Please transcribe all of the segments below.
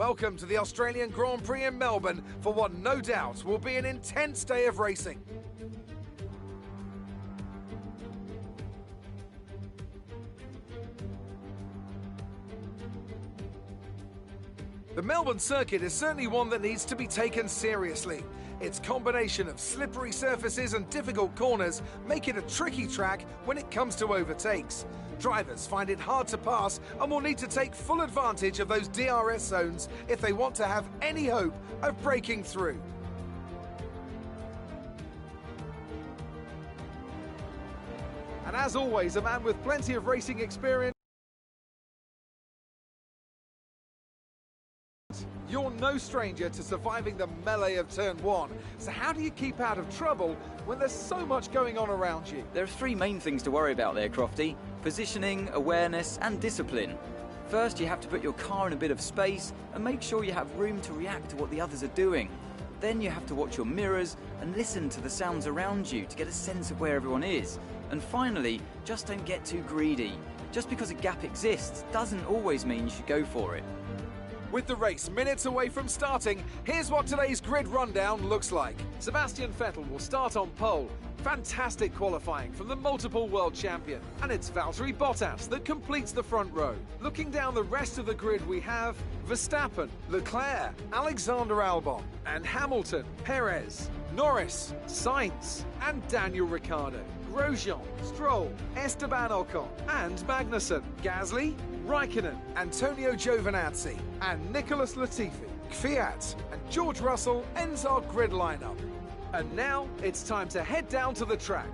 Welcome to the Australian Grand Prix in Melbourne for what no doubt will be an intense day of racing. The Melbourne circuit is certainly one that needs to be taken seriously. Its combination of slippery surfaces and difficult corners make it a tricky track when it comes to overtakes. Drivers find it hard to pass and will need to take full advantage of those DRS zones if they want to have any hope of breaking through. And as always, a man with plenty of racing experience. You're no stranger to surviving the melee of turn one. So how do you keep out of trouble when there's so much going on around you? There are three main things to worry about there, Crofty. Positioning, awareness and discipline. First, you have to put your car in a bit of space and make sure you have room to react to what the others are doing. Then you have to watch your mirrors and listen to the sounds around you to get a sense of where everyone is. And finally, just don't get too greedy. Just because a gap exists doesn't always mean you should go for it. With the race minutes away from starting, here's what today's grid rundown looks like. Sebastian Vettel will start on pole. Fantastic qualifying from the multiple world champion. And it's Valtteri Bottas that completes the front row. Looking down the rest of the grid, we have Verstappen, Leclerc, Alexander Albon, and Hamilton, Perez, Norris, Sainz, and Daniel Ricciardo. Grosjean, Stroll, Esteban Ocon, and Magnussen, Gasly, Raikkonen, Antonio Giovinazzi, and Nicholas Latifi. Kvyat and George Russell ends our grid lineup. And now it's time to head down to the track.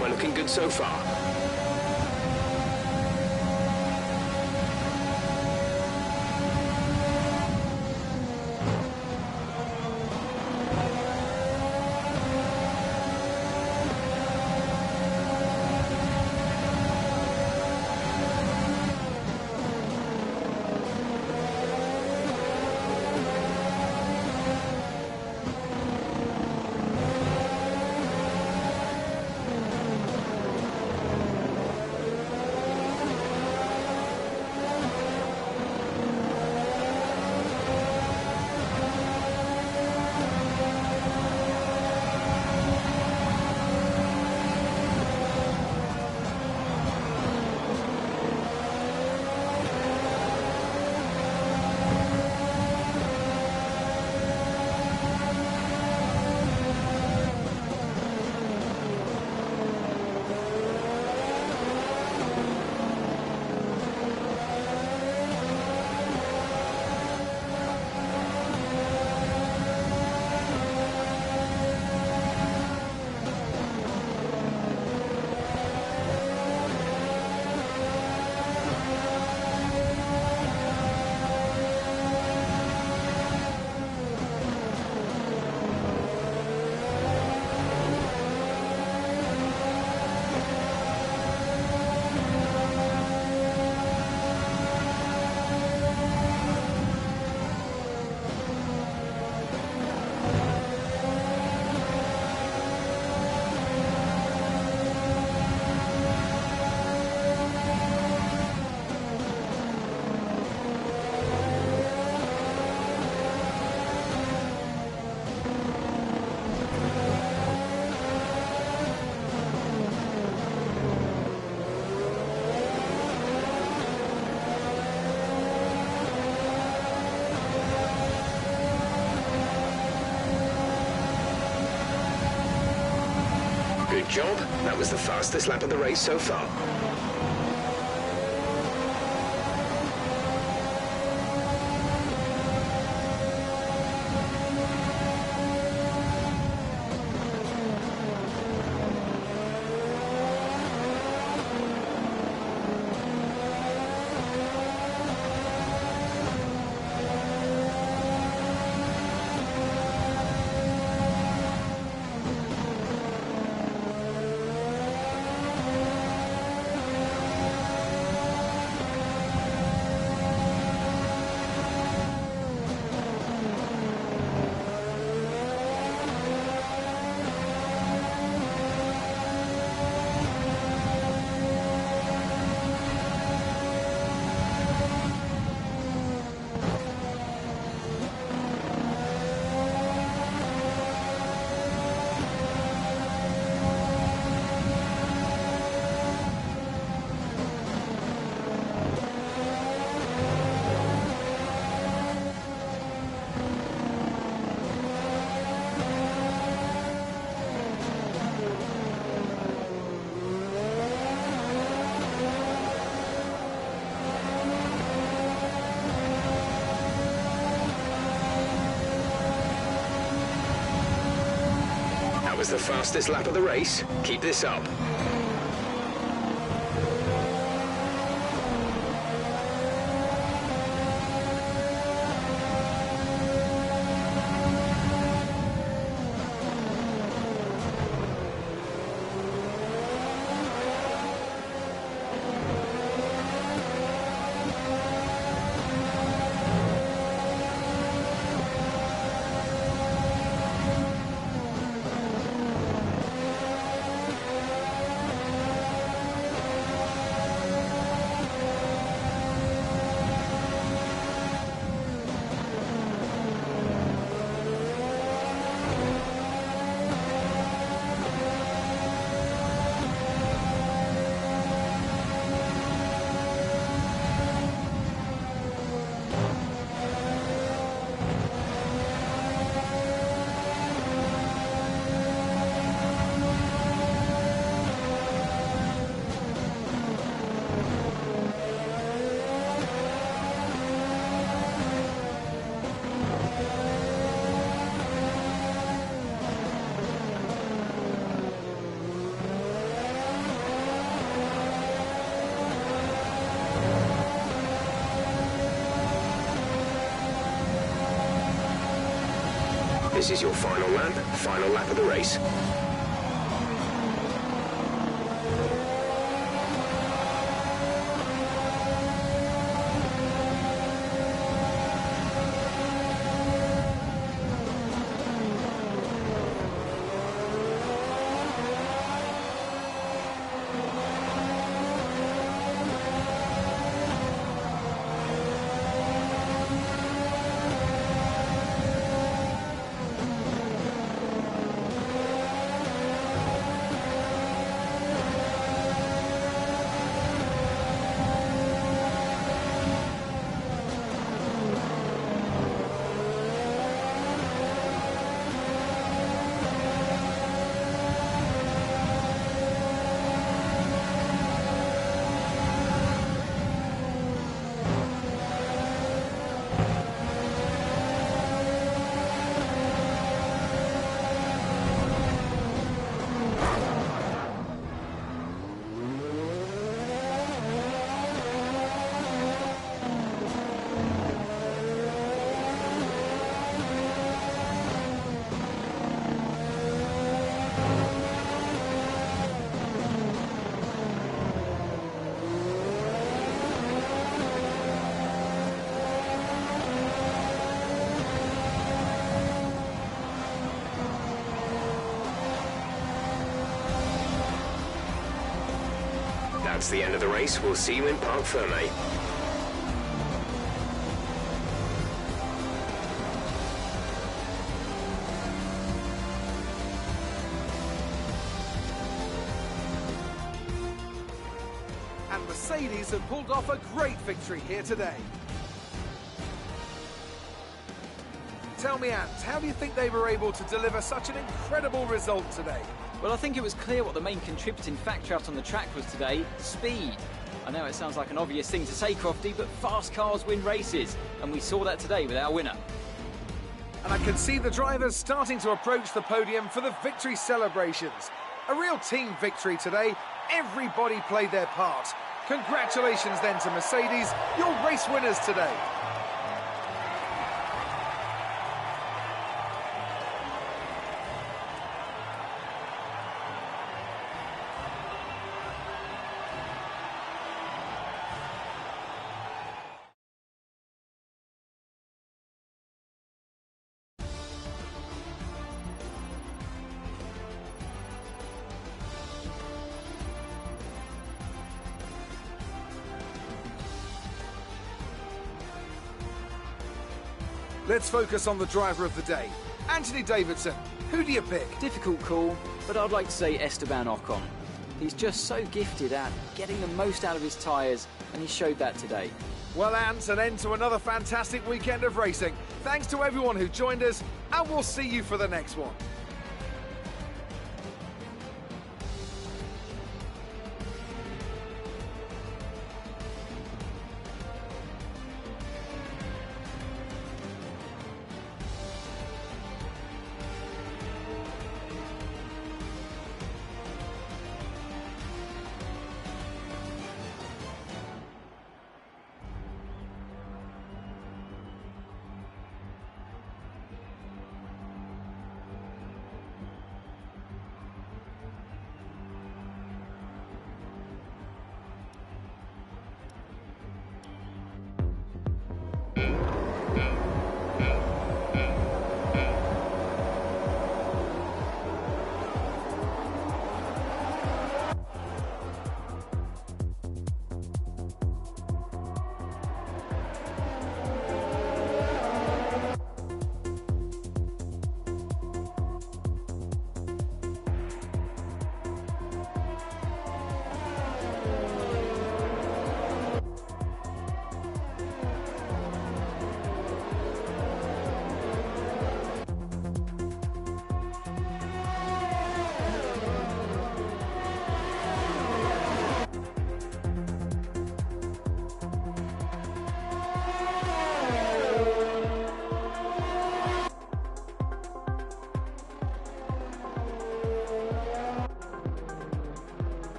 We're looking good so far. job. That was the fastest lap of the race so far. Was the fastest lap of the race. Keep this up. This is your final lap of the race. That's the end of the race. We'll see you in Parc Fermé. And Mercedes have pulled off a great victory here today. Tell me, Ant, how do you think they were able to deliver such an incredible result today? Well, I think it was clear what the main contributing factor out on the track was today: speed. I know it sounds like an obvious thing to say, Crofty, but fast cars win races, and we saw that today with our winner. And I can see the drivers starting to approach the podium for the victory celebrations. A real team victory today. Everybody played their part. Congratulations then to Mercedes, your race winners today. Let's focus on the driver of the day. Anthony Davidson, who do you pick? Difficult call, but I'd like to say Esteban Ocon. He's just so gifted at getting the most out of his tyres, and he showed that today. Well, Ant, an end to another fantastic weekend of racing. Thanks to everyone who joined us, and we'll see you for the next one.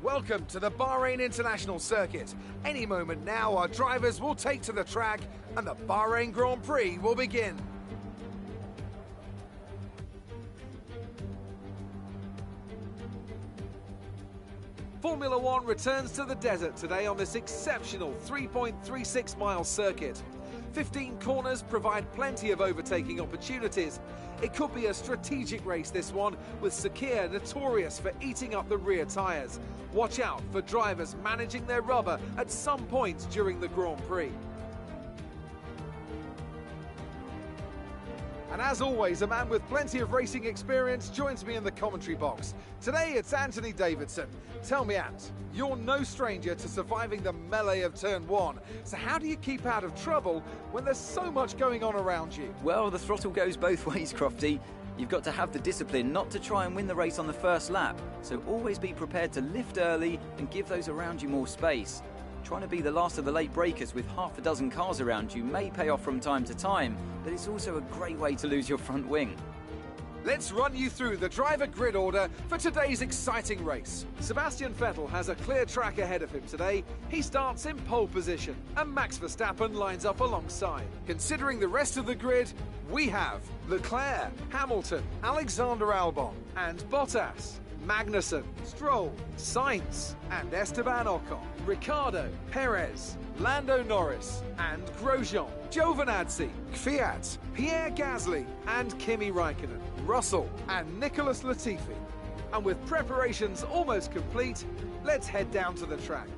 Welcome to the Bahrain International Circuit. Any moment now, our drivers will take to the track and the Bahrain Grand Prix will begin. Formula One returns to the desert today on this exceptional 3.36 mile circuit. 15 corners provide plenty of overtaking opportunities. It could be a strategic race, this one, with Sakhir notorious for eating up the rear tyres. Watch out for drivers managing their rubber at some point during the Grand Prix. And as always, a man with plenty of racing experience joins me in the commentary box. Today it's Anthony Davidson. Tell me, Ant, you're no stranger to surviving the melee of turn one. So how do you keep out of trouble when there's so much going on around you? Well, the throttle goes both ways, Crofty. You've got to have the discipline not to try and win the race on the first lap. So always be prepared to lift early and give those around you more space. Trying to be the last of the late breakers with half a dozen cars around you may pay off from time to time, but it's also a great way to lose your front wing. Let's run you through the driver grid order for today's exciting race. Sebastian Vettel has a clear track ahead of him today. He starts in pole position, and Max Verstappen lines up alongside. Considering the rest of the grid, we have Leclerc, Hamilton, Alexander Albon, and Bottas. Magnussen, Stroll, Sainz, and Esteban Ocon, Ricciardo, Perez, Lando Norris, and Grosjean, Giovinazzi, Kvyat, Pierre Gasly, and Kimi Raikkonen, Russell, and Nicholas Latifi. And with preparations almost complete, let's head down to the track.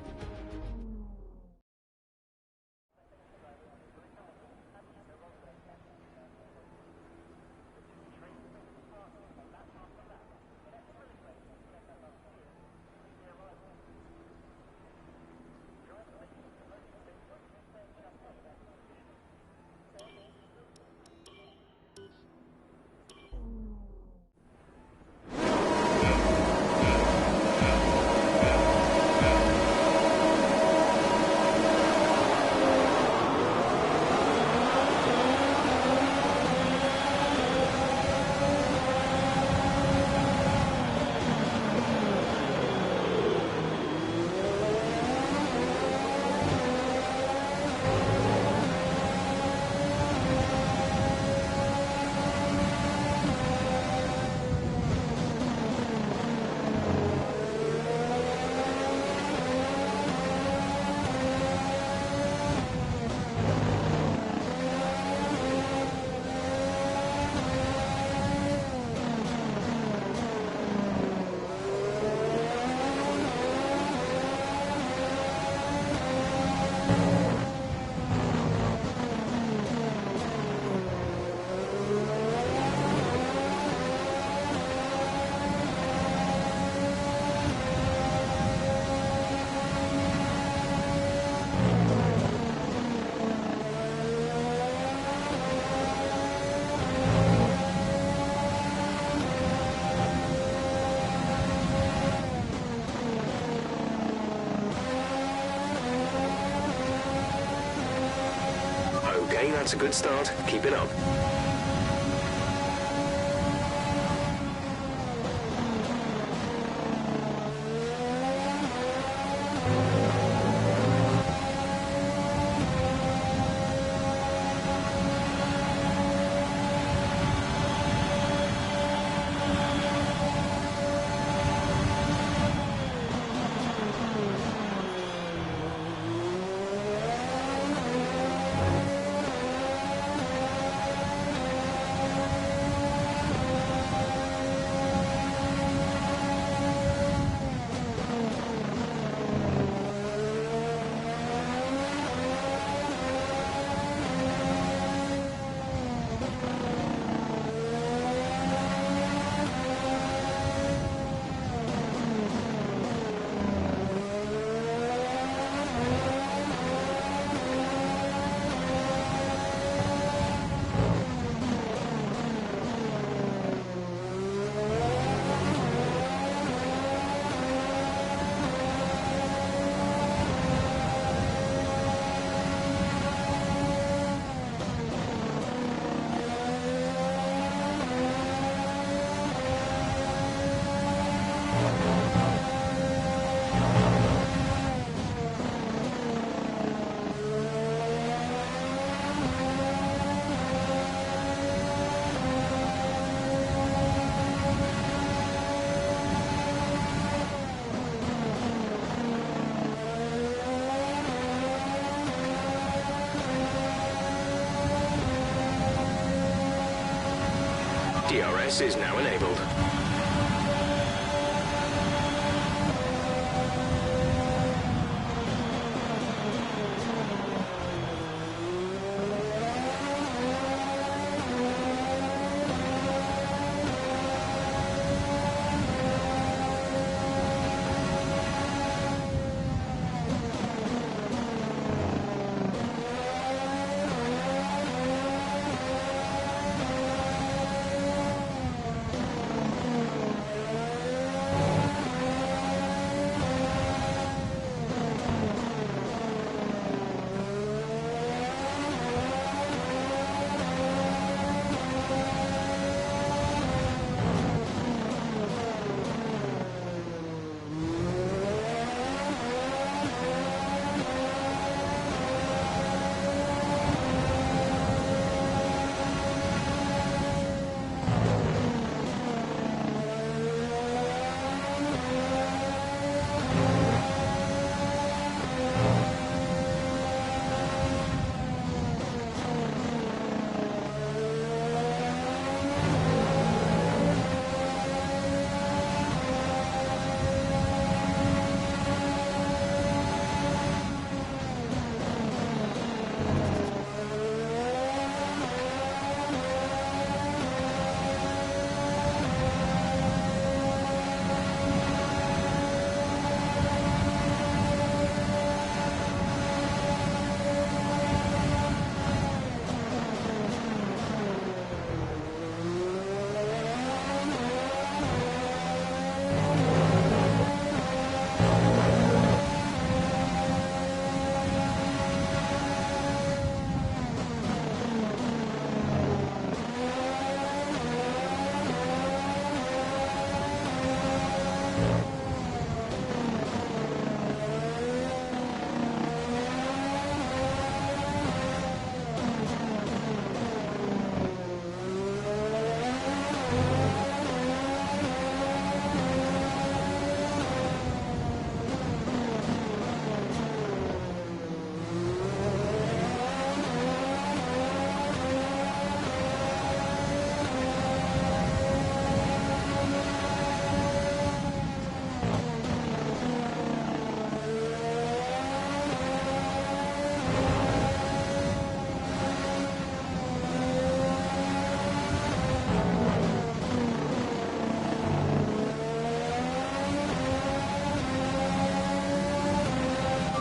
Okay, that's a good start. Keep it up. DRS is now enabled.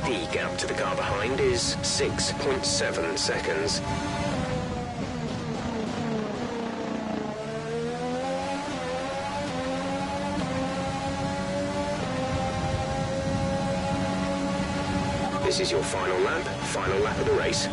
The gap to the car behind is 6.7 seconds. This is your final lap of the race.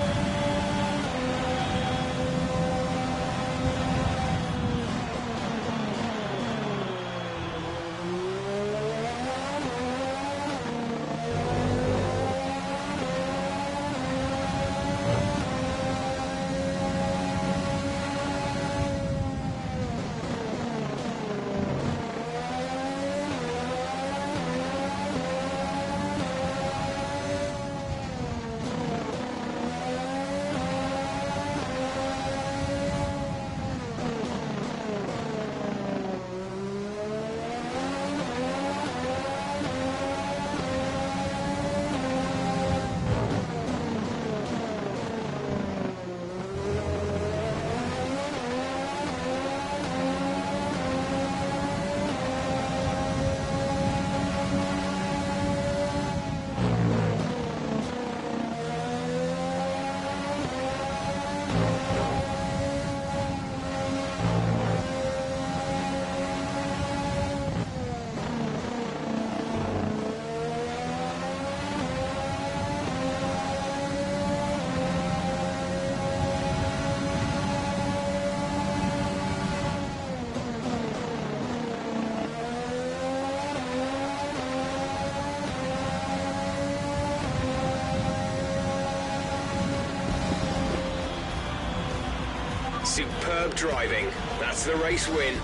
Superb driving. That's the race win.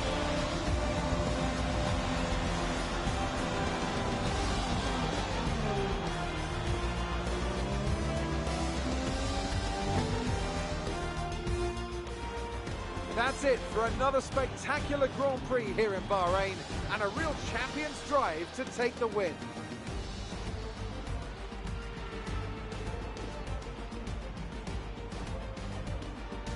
That's That's it for another spectacular Grand Prix here in Bahrain and a real champion's drive to take the win.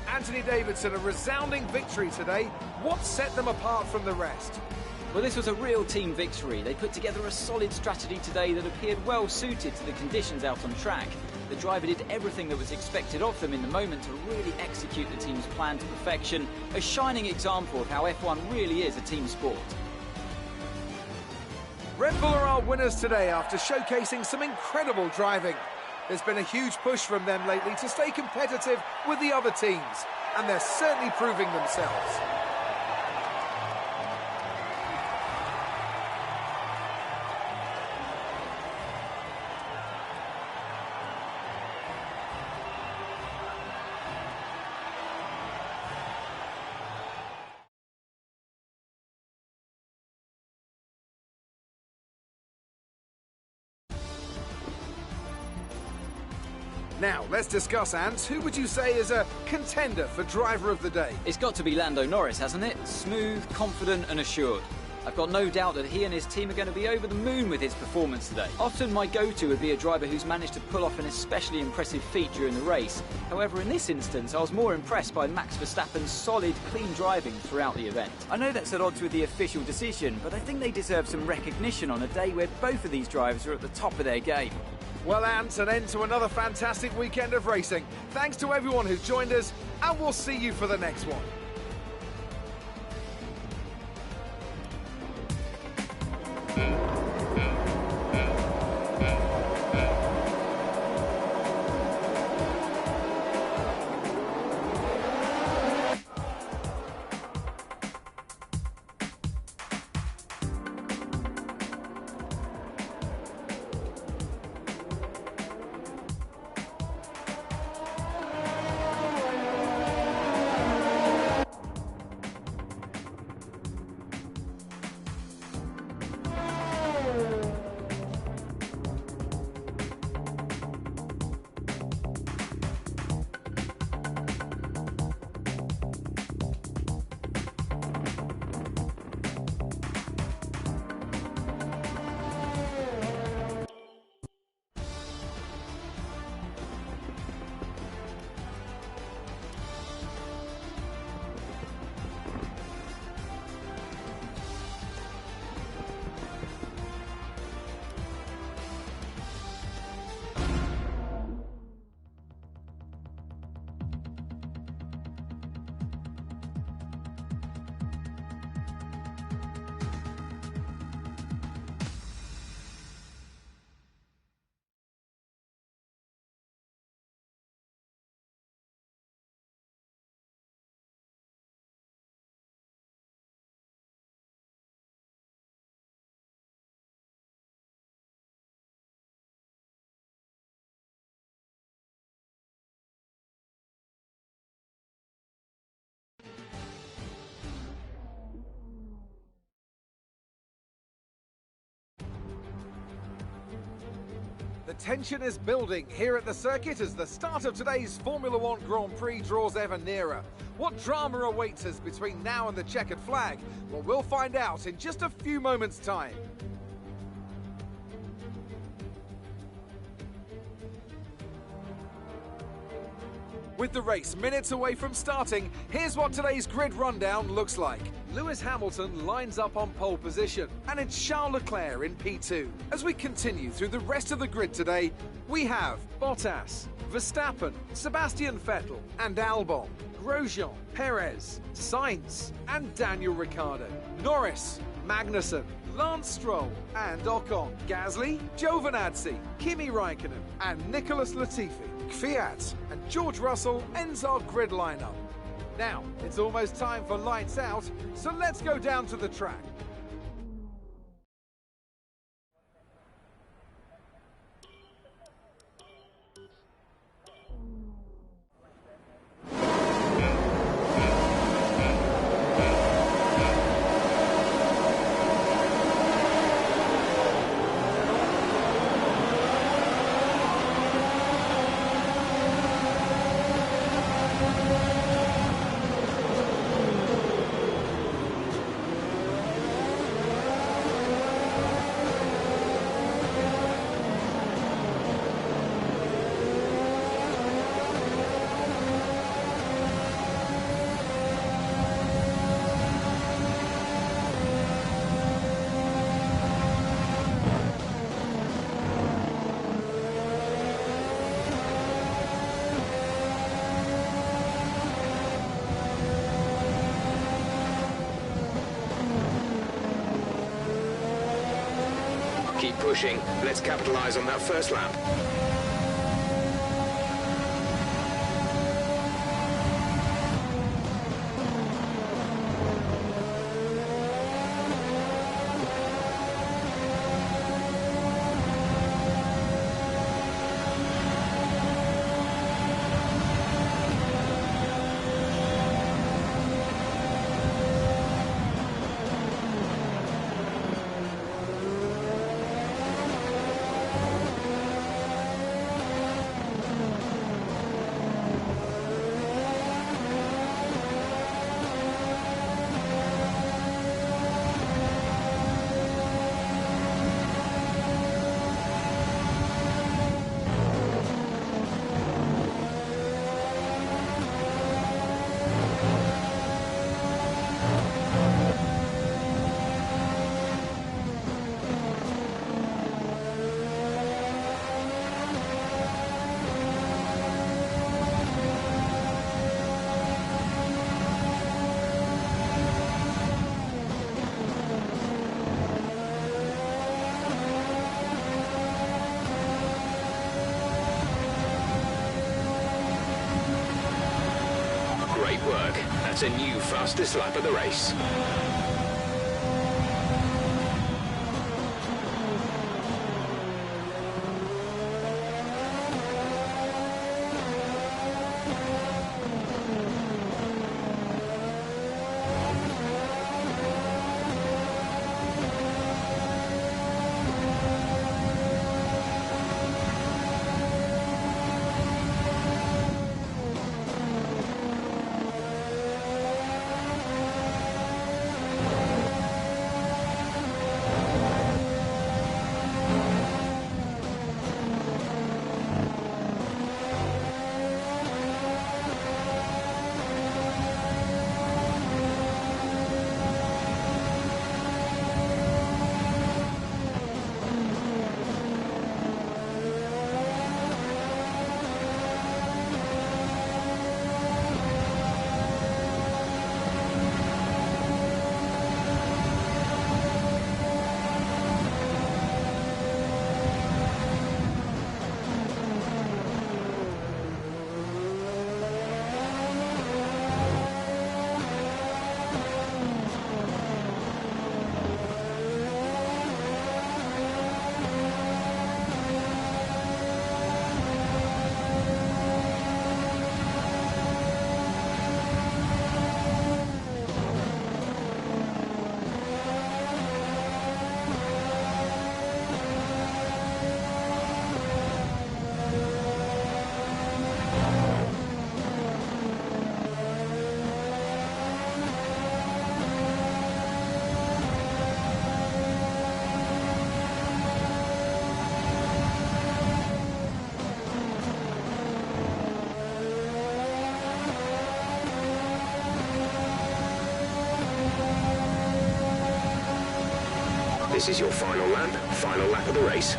Anthony Davidson, a resounding victory today. What set them apart from the rest? Well, this was a real team victory. They put together a solid strategy today that appeared well suited to the conditions out on track. The driver did everything that was expected of them in the moment to really execute the team's plan to perfection, a shining example of how F1 really is a team sport. Red Bull are our winners today after showcasing some incredible driving. There's been a huge push from them lately to stay competitive with the other teams, and they're certainly proving themselves. Now, let's discuss, Ants. Who would you say is a contender for driver of the day? It's got to be Lando Norris, hasn't it? Smooth, confident and assured. I've got no doubt that he and his team are going to be over the moon with his performance today. Often my go-to would be a driver who's managed to pull off an especially impressive feat during the race. However, in this instance, I was more impressed by Max Verstappen's solid, clean driving throughout the event. I know that's at odds with the official decision, but I think they deserve some recognition on a day where both of these drivers are at the top of their game. Well, Ants, an end to another fantastic weekend of racing. Thanks to everyone who's joined us, and we'll see you for the next one. The tension is building here at the circuit as the start of today's Formula One Grand Prix draws ever nearer. What drama awaits us between now and the checkered flag? Well, we'll find out in just a few moments' time. With the race minutes away from starting, here's what today's grid rundown looks like. Lewis Hamilton lines up on pole position, and it's Charles Leclerc in P2. As we continue through the rest of the grid today, we have Bottas, Verstappen, Sebastian Vettel and Albon, Grosjean, Perez, Sainz and Daniel Ricciardo, Norris, Magnussen, Lance Stroll and Ocon, Gasly, Giovinazzi, Kimi Raikkonen and Nicholas Latifi. Kvyat and George Russell ends our grid lineup. Now, it's almost time for lights out, so let's go down to the track. Keep pushing. Let's capitalize on that first lap. Great work. That's a new fastest lap of the race. This is your final lap of the race.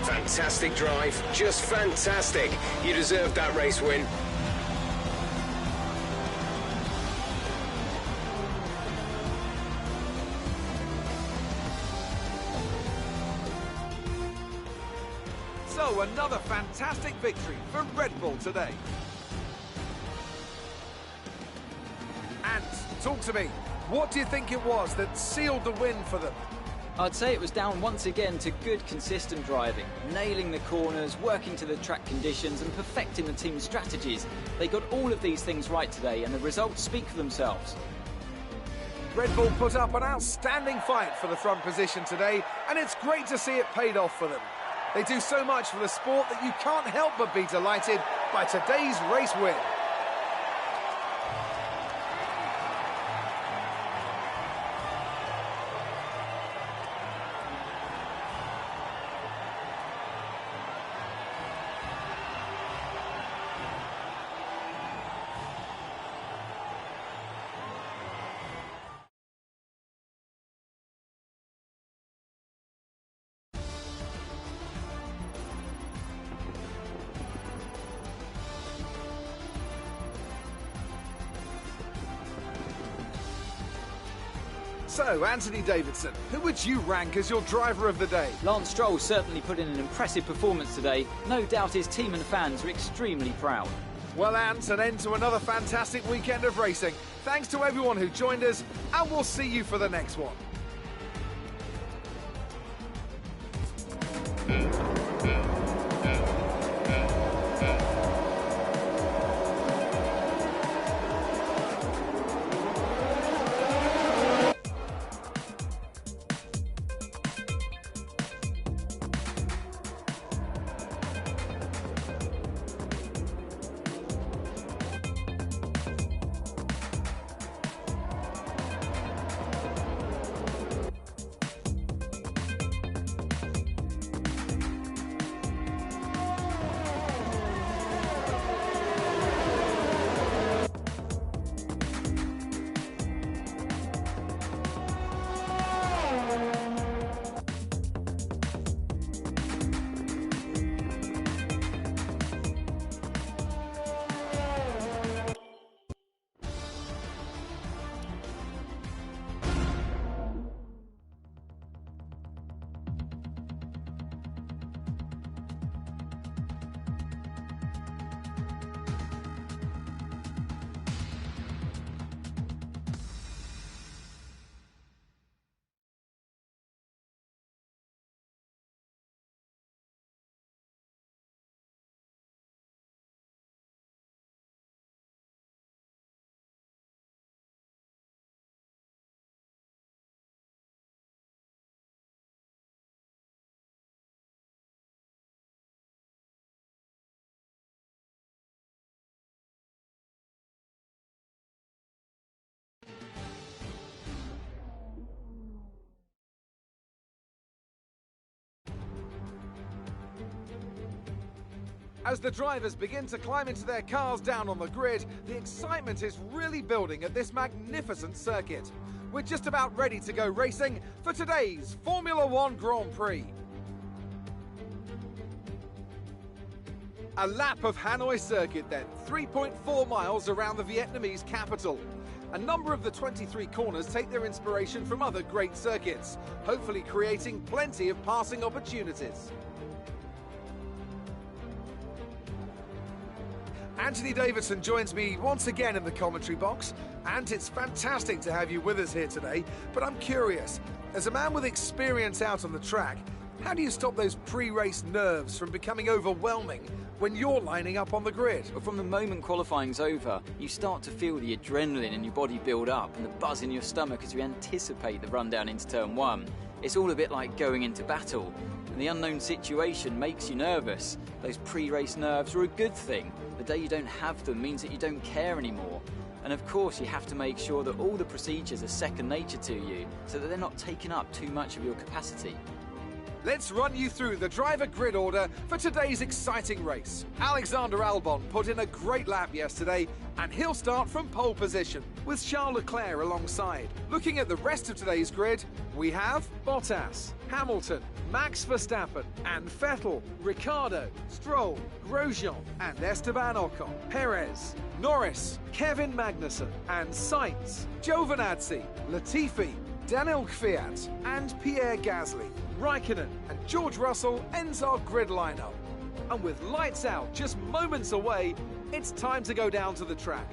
Fantastic drive, just fantastic. You deserved that race win. So another fantastic victory for Red Bull today. And talk to me. What do you think it was that sealed the win for them? I'd say it was down once again to good, consistent driving, nailing the corners, working to the track conditions and perfecting the team's strategies. They got all of these things right today and the results speak for themselves. Red Bull put up an outstanding fight for the front position today, and it's great to see it paid off for them. They do so much for the sport that you can't help but be delighted by today's race win. So, Anthony Davidson, who would you rank as your driver of the day? Lance Stroll certainly put in an impressive performance today. No doubt his team and fans are extremely proud. Well, Ant, an end to another fantastic weekend of racing. Thanks to everyone who joined us, and we'll see you for the next one. As the drivers begin to climb into their cars down on the grid, the excitement is really building at this magnificent circuit. We're just about ready to go racing for today's Formula One Grand Prix. A lap of Hanoi Circuit then, 3.4 miles around the Vietnamese capital. A number of the 23 corners take their inspiration from other great circuits, hopefully creating plenty of passing opportunities. Anthony Davidson joins me once again in the commentary box, and it's fantastic to have you with us here today, but I'm curious, as a man with experience out on the track, how do you stop those pre-race nerves from becoming overwhelming when you're lining up on the grid? But from the moment qualifying's over, you start to feel the adrenaline in your body build up and the buzz in your stomach as you anticipate the run down into turn one. It's all a bit like going into battle, and the unknown situation makes you nervous. Those pre-race nerves are a good thing. The day you don't have them means that you don't care anymore. And of course you have to make sure that all the procedures are second nature to you, so that they're not taking up too much of your capacity. Let's run you through the driver grid order for today's exciting race. Alexander Albon put in a great lap yesterday, and he'll start from pole position, with Charles Leclerc alongside. Looking at the rest of today's grid, we have Bottas, Hamilton, Max Verstappen, and Vettel, Ricciardo, Stroll, Grosjean, and Esteban Ocon, Perez, Norris, Kevin Magnussen, and Sainz, Giovinazzi, Latifi, Daniel Kvyat, and Pierre Gasly. Raikkonen and George Russell ends our grid lineup. And with lights out just moments away, it's time to go down to the track.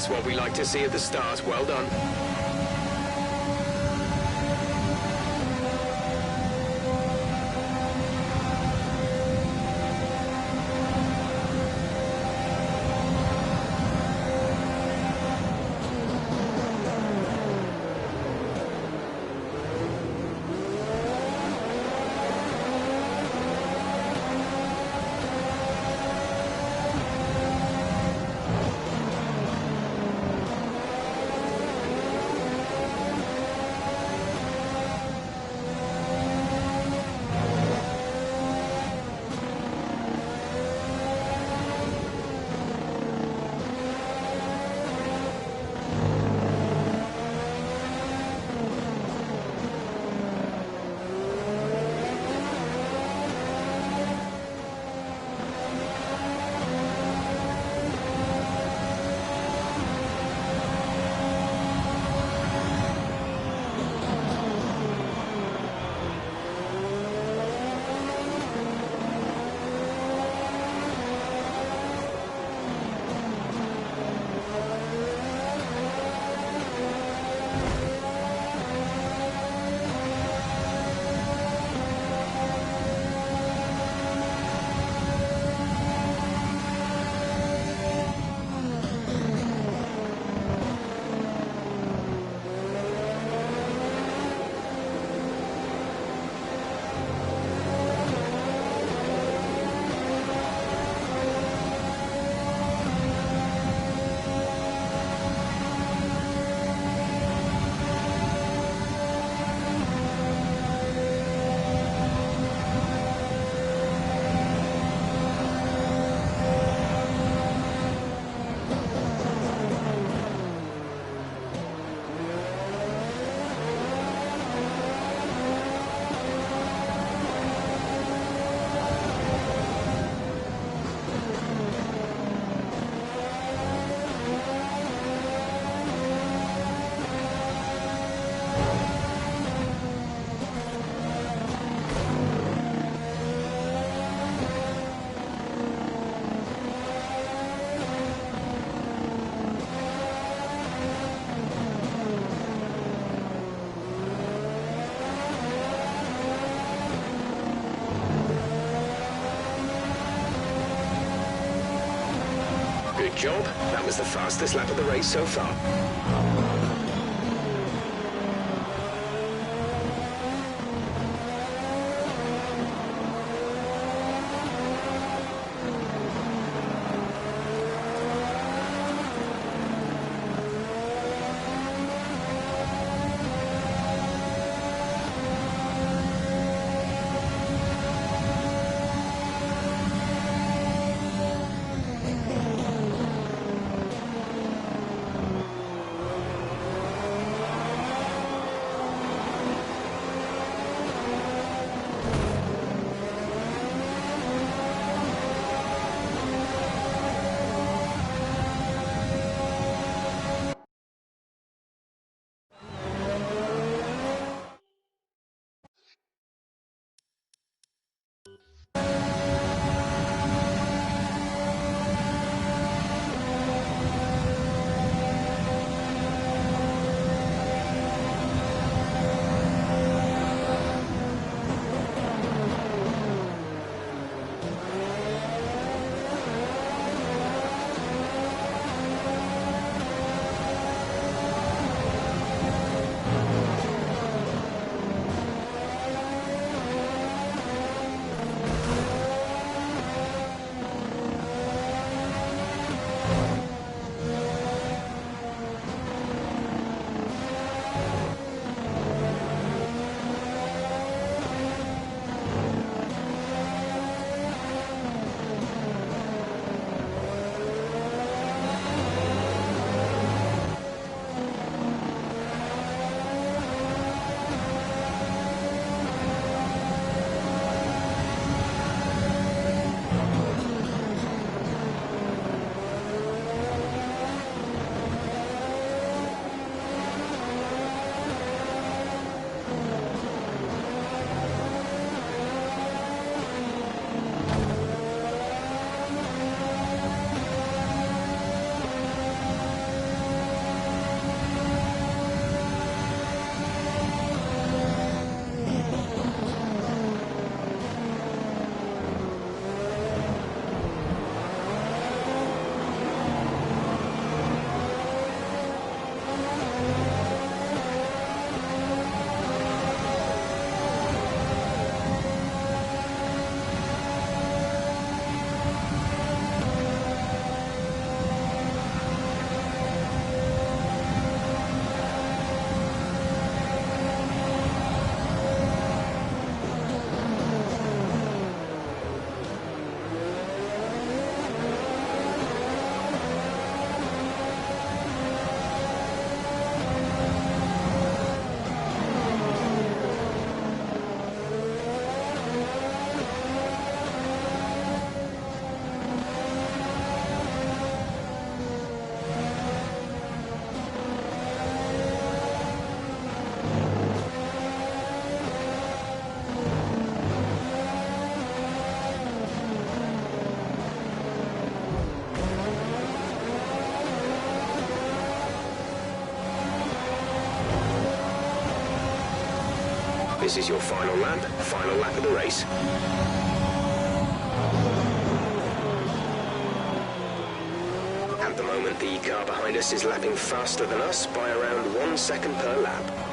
That's what we like to see at the start. Well done. Good job. That was the fastest lap of the race so far. This is your final lap of the race. At the moment, the car behind us is lapping faster than us by around 1 second per lap.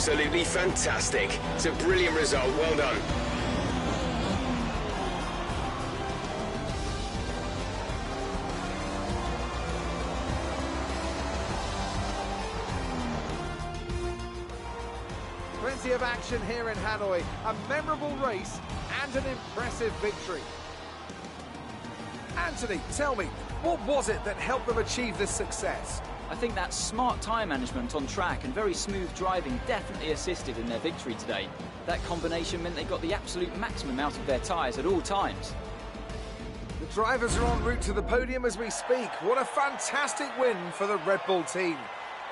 Absolutely fantastic. It's a brilliant result. Well done. Plenty of action here in Hanoi. A memorable race and an impressive victory. Anthony, tell me, what was it that helped them achieve this success? I think that smart tyre management on track and very smooth driving definitely assisted in their victory today. That combination meant they got the absolute maximum out of their tyres at all times. The drivers are en route to the podium as we speak. What a fantastic win for the Red Bull team.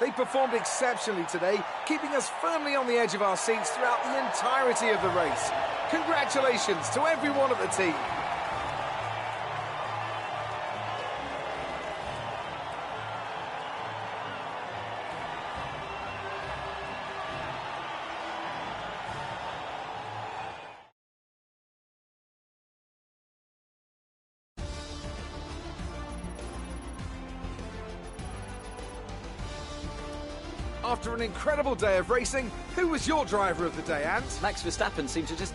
They performed exceptionally today, keeping us firmly on the edge of our seats throughout the entirety of the race. Congratulations to everyone at the team. After an incredible day of racing, who was your driver of the day, Ant? Max Verstappen seemed to just...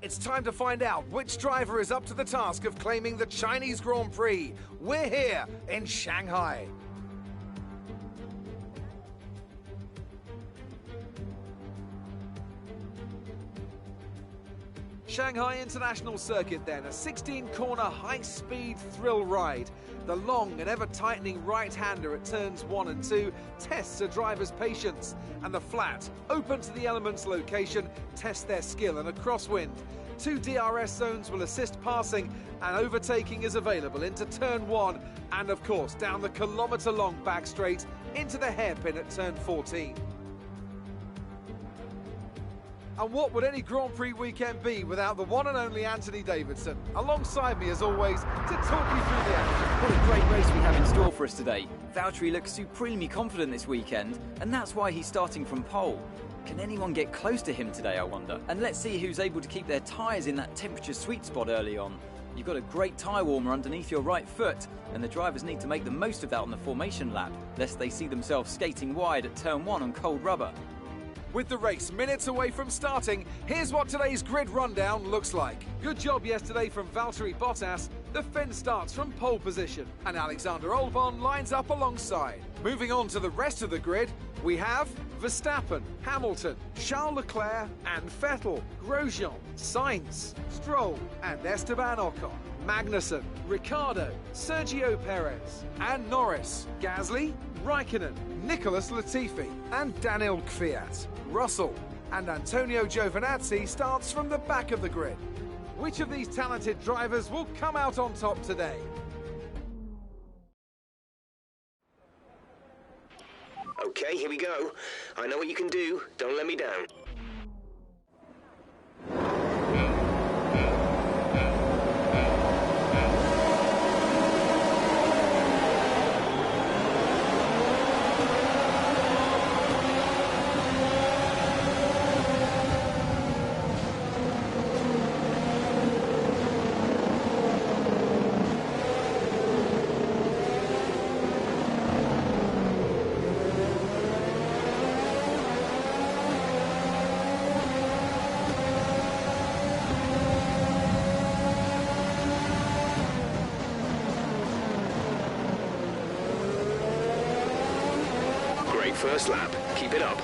It's time to find out which driver is up to the task of claiming the Chinese Grand Prix. We're here in Shanghai. Shanghai International Circuit then, a 16-corner high-speed thrill ride. The long and ever-tightening right-hander at turns 1 and 2 tests a driver's patience, and the flat, open to the elements location, tests their skill in a crosswind. 2 DRS zones will assist passing, and overtaking is available into turn 1, and of course down the kilometre-long back straight into the hairpin at turn 14. And what would any Grand Prix weekend be without the one and only Anthony Davidson, alongside me as always, to talk you through the action. What a great race we have in store for us today. Valtteri looks supremely confident this weekend, and that's why he's starting from pole. Can anyone get close to him today, I wonder? And let's see who's able to keep their tyres in that temperature sweet spot early on. You've got a great tyre warmer underneath your right foot, and the drivers need to make the most of that on the formation lap, lest they see themselves skating wide at turn 1 on cold rubber. With the race minutes away from starting, here's what today's grid rundown looks like. Good job yesterday from Valtteri Bottas. The Finn starts from pole position, and Alexander Albon lines up alongside. Moving on to the rest of the grid, we have Verstappen, Hamilton, Charles Leclerc and Vettel, Grosjean, Sainz, Stroll and Esteban Ocon, Magnussen, Ricciardo, Sergio Perez and Norris, Gasly, Raikkonen, Nicholas Latifi and Daniel Kvyat. Russell and Antonio Giovinazzi starts from the back of the grid. Which of these talented drivers will come out on top today? Okay, here we go. I know what you can do. Don't let me down. Great first lap. Keep it up.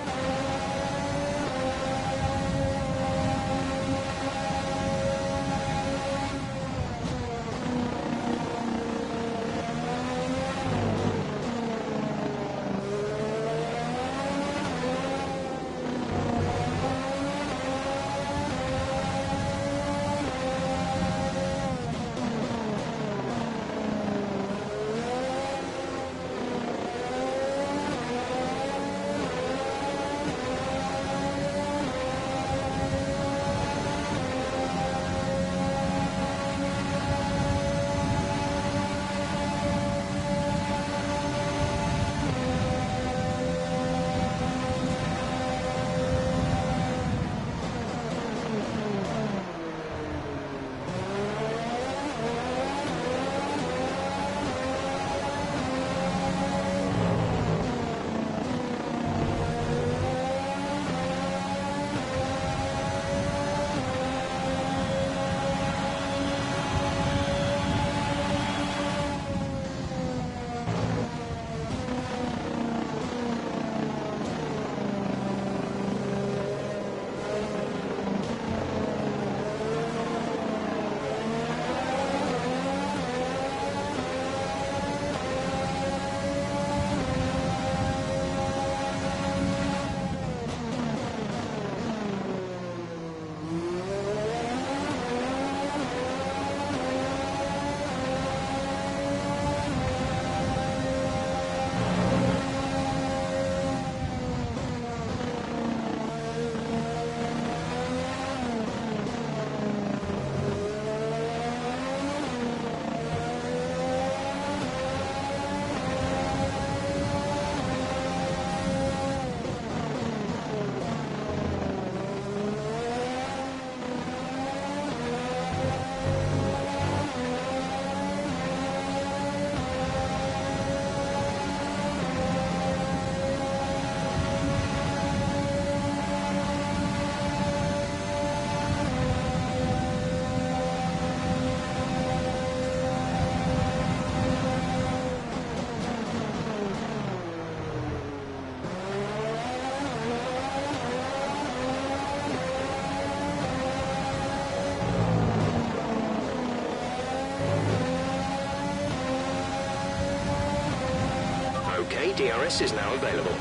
DRS is now available.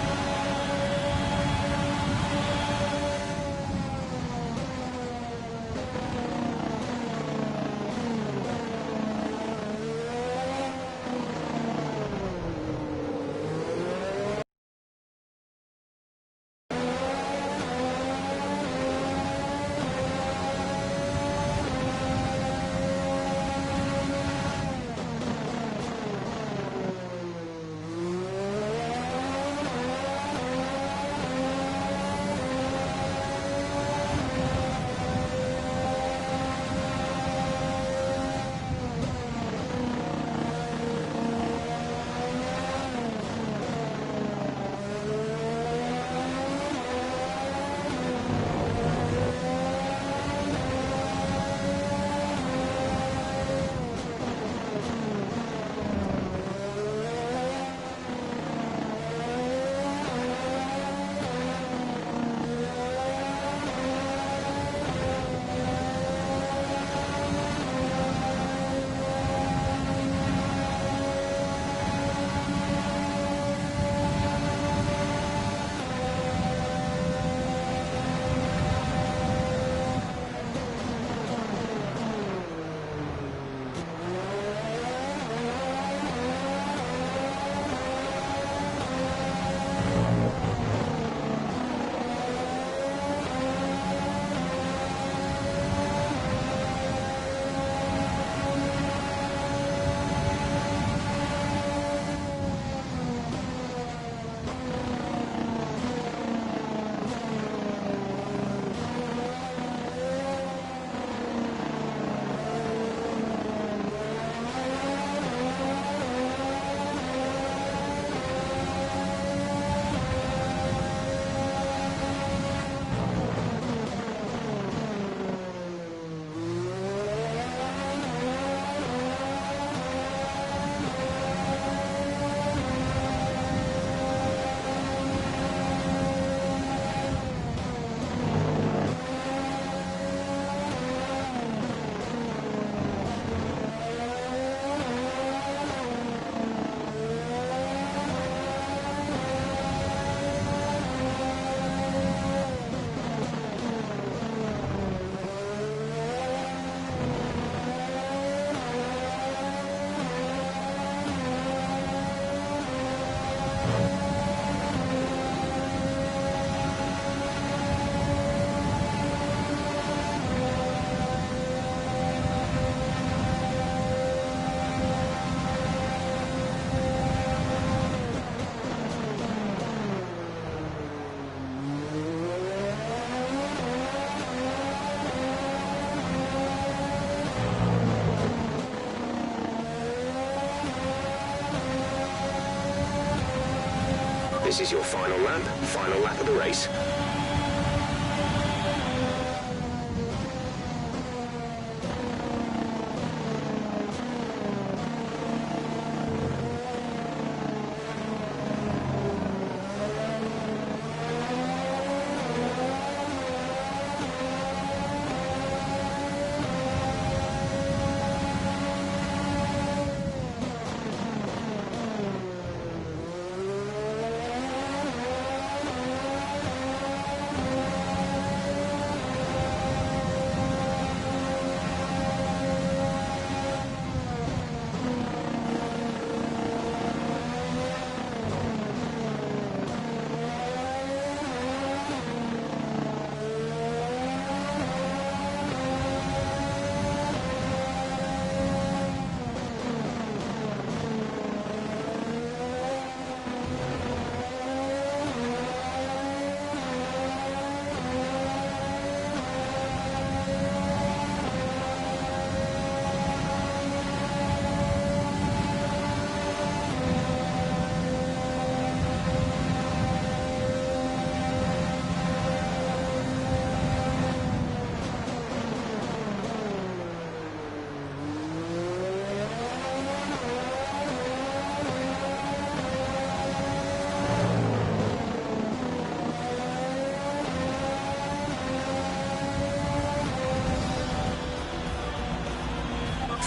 This is your final lap of the race.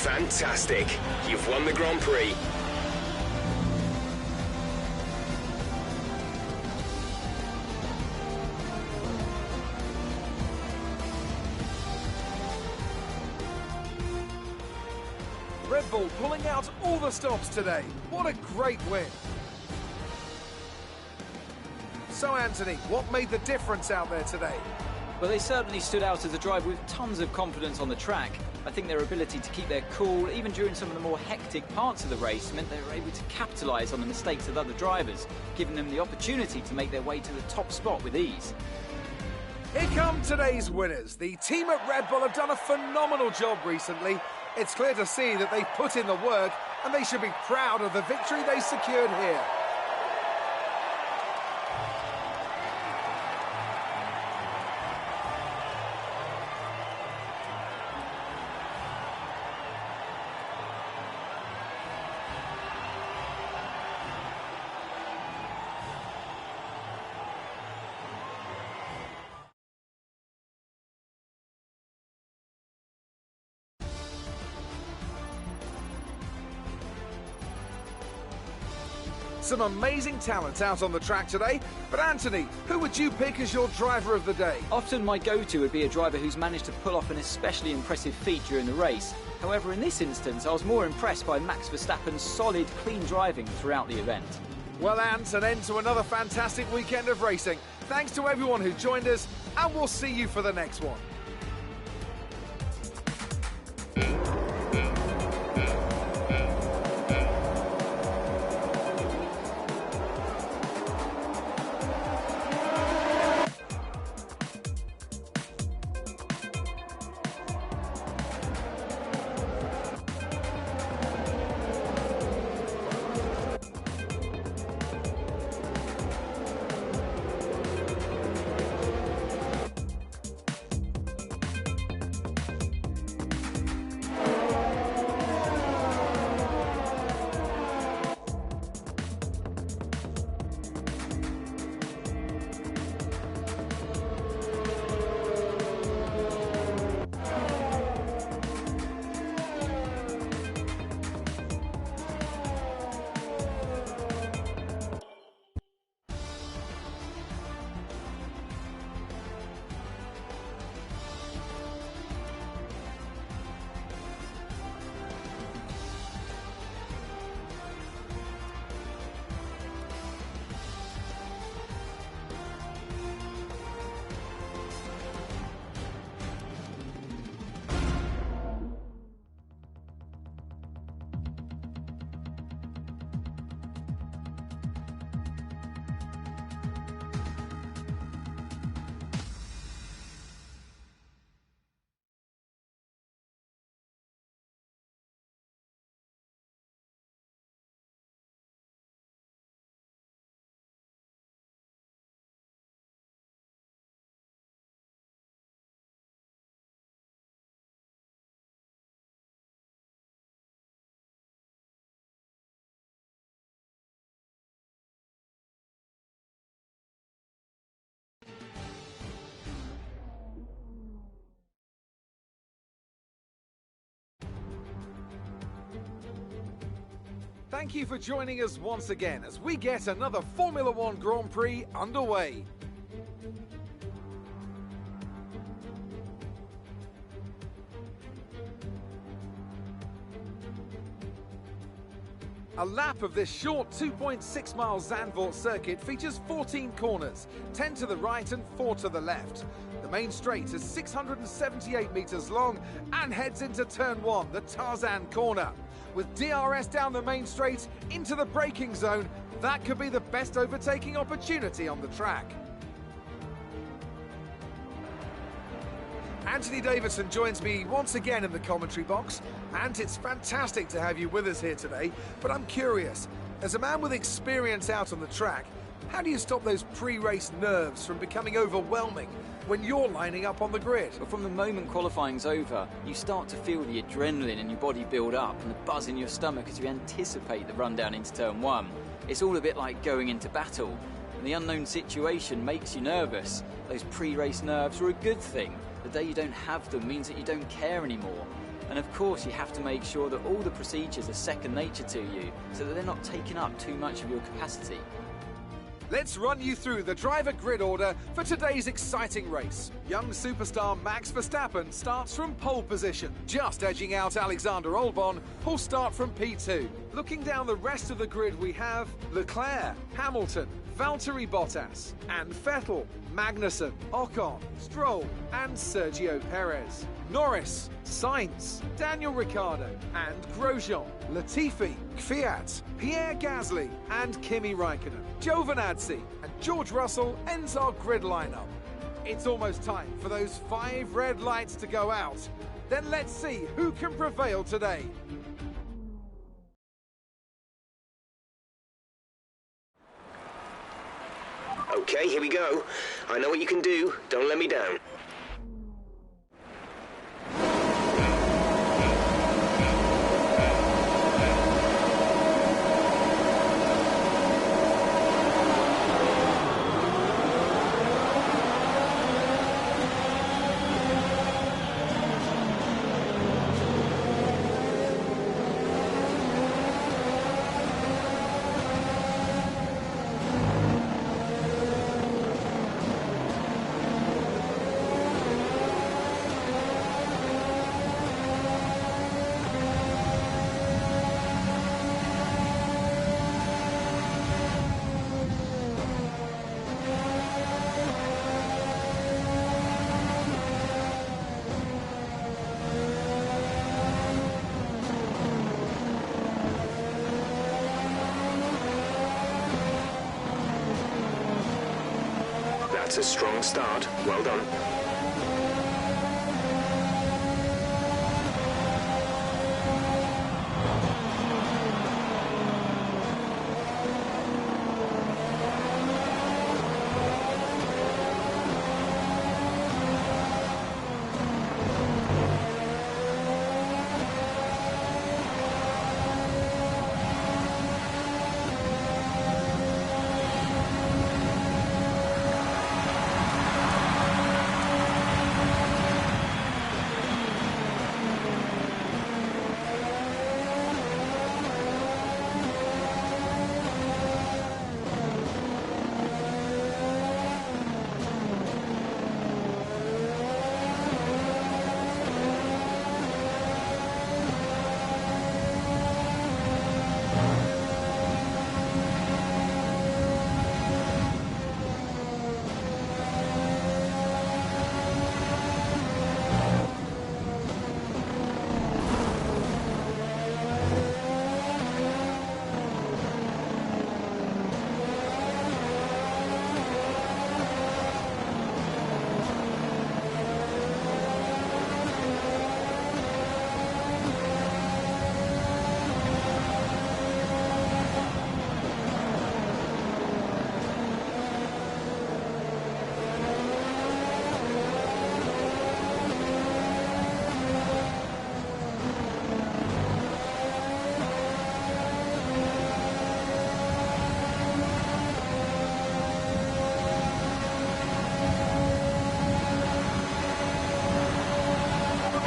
Fantastic! You've won the Grand Prix. Red Bull pulling out all the stops today. What a great win. So Anthony, what made the difference out there today? Well, they certainly stood out as a driver with tons of confidence on the track. I think their ability to keep their cool, even during some of the more hectic parts of the race, meant they were able to capitalise on the mistakes of other drivers, giving them the opportunity to make their way to the top spot with ease. Here come today's winners. The team at Red Bull have done a phenomenal job recently. It's clear to see that they've put in the work, and they should be proud of the victory they secured here. Some amazing talent out on the track today, but Anthony, who would you pick as your driver of the day? Often my go-to would be a driver who's managed to pull off an especially impressive feat during the race. However, in this instance, I was more impressed by Max Verstappen's solid, clean driving throughout the event. Well, Ant, an end to another fantastic weekend of racing. Thanks to everyone who joined us, and we'll see you for the next one. Thank you for joining us once again as we get another Formula One Grand Prix underway. A lap of this short 2.6 mile Zandvoort circuit features 14 corners, 10 to the right and 4 to the left. The main straight is 678 metres long and heads into turn 1, the Tarzan corner. With DRS down the main straight into the braking zone, that could be the best overtaking opportunity on the track. Anthony Davidson joins me once again in the commentary box, and it's fantastic to have you with us here today, but I'm curious, as a man with experience out on the track, how do you stop those pre-race nerves from becoming overwhelming when you're lining up on the grid? But from the moment qualifying's over, you start to feel the adrenaline in your body build up and the buzz in your stomach as you anticipate the run down into turn 1. It's all a bit like going into battle, and the unknown situation makes you nervous. Those pre-race nerves are a good thing. The day you don't have them means that you don't care anymore. And of course you have to make sure that all the procedures are second nature to you, so that they're not taking up too much of your capacity. Let's run you through the driver grid order for today's exciting race. Young superstar Max Verstappen starts from pole position, just edging out Alexander Albon, who'll start from P2. Looking down the rest of the grid, we have Leclerc, Hamilton, Valtteri Bottas, and Vettel, Magnussen, Ocon, Stroll, and Sergio Perez. Norris, Sainz, Daniel Ricciardo, and Grosjean, Latifi, Kvyat, Pierre Gasly, and Kimi Raikkonen. Giovinazzi and George Russell ends our grid lineup. It's almost time for those 5 red lights to go out. Then let's see who can prevail today. Okay, here we go. I know what you can do. Don't let me down. That's a strong start. Well done.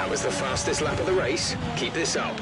That was the fastest lap of the race. Keep this up.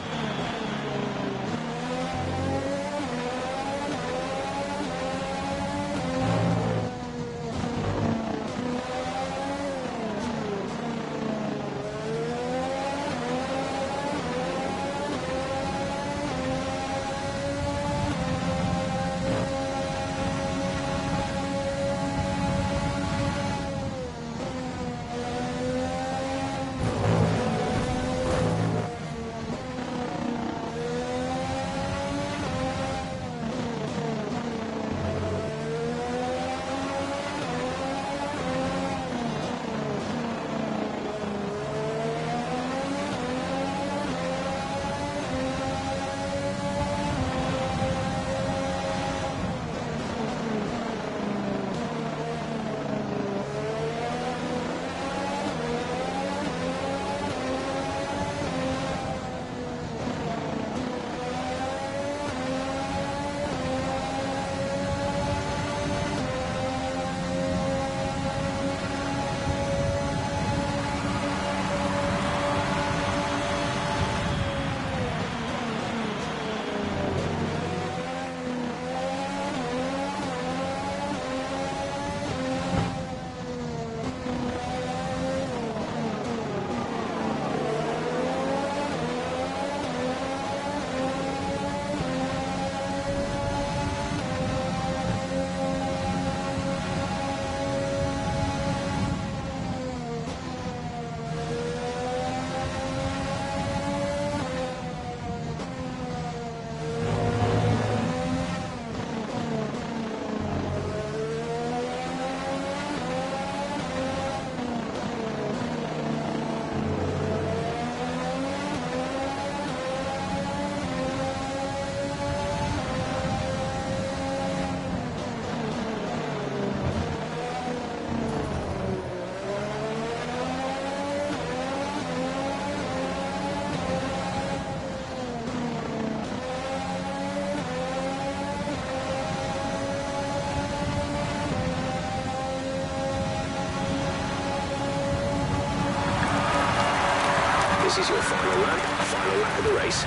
This is your final lap of the race.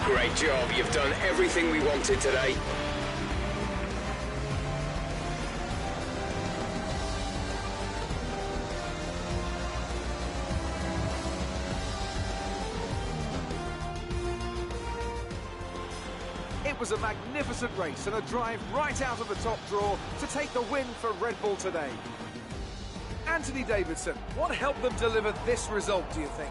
Great job, you've done everything we wanted today. It was a magnificent race and a drive right out of the top draw to take the win for Red Bull today. Anthony Davidson, what helped them deliver this result, do you think?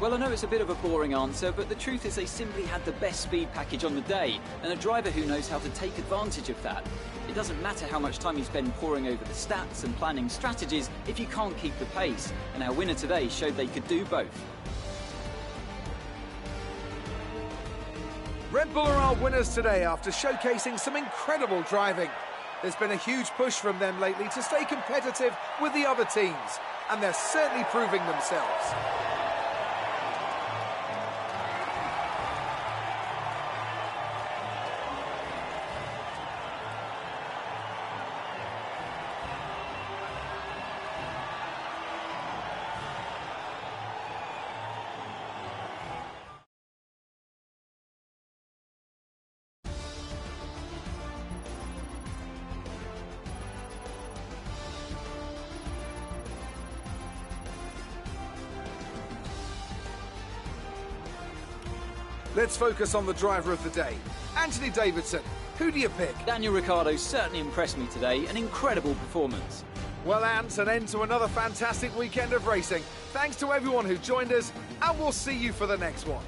Well, I know it's a bit of a boring answer, but the truth is they simply had the best speed package on the day, and a driver who knows how to take advantage of that. It doesn't matter how much time you spend poring over the stats and planning strategies if you can't keep the pace, and our winner today showed they could do both. Red Bull are our winners today after showcasing some incredible driving. There's been a huge push from them lately to stay competitive with the other teams, and they're certainly proving themselves. Let's focus on the driver of the day. Anthony Davidson, who do you pick? Daniel Ricciardo certainly impressed me today, an incredible performance. Well, Ant, an end to another fantastic weekend of racing. Thanks to everyone who joined us, and we'll see you for the next one.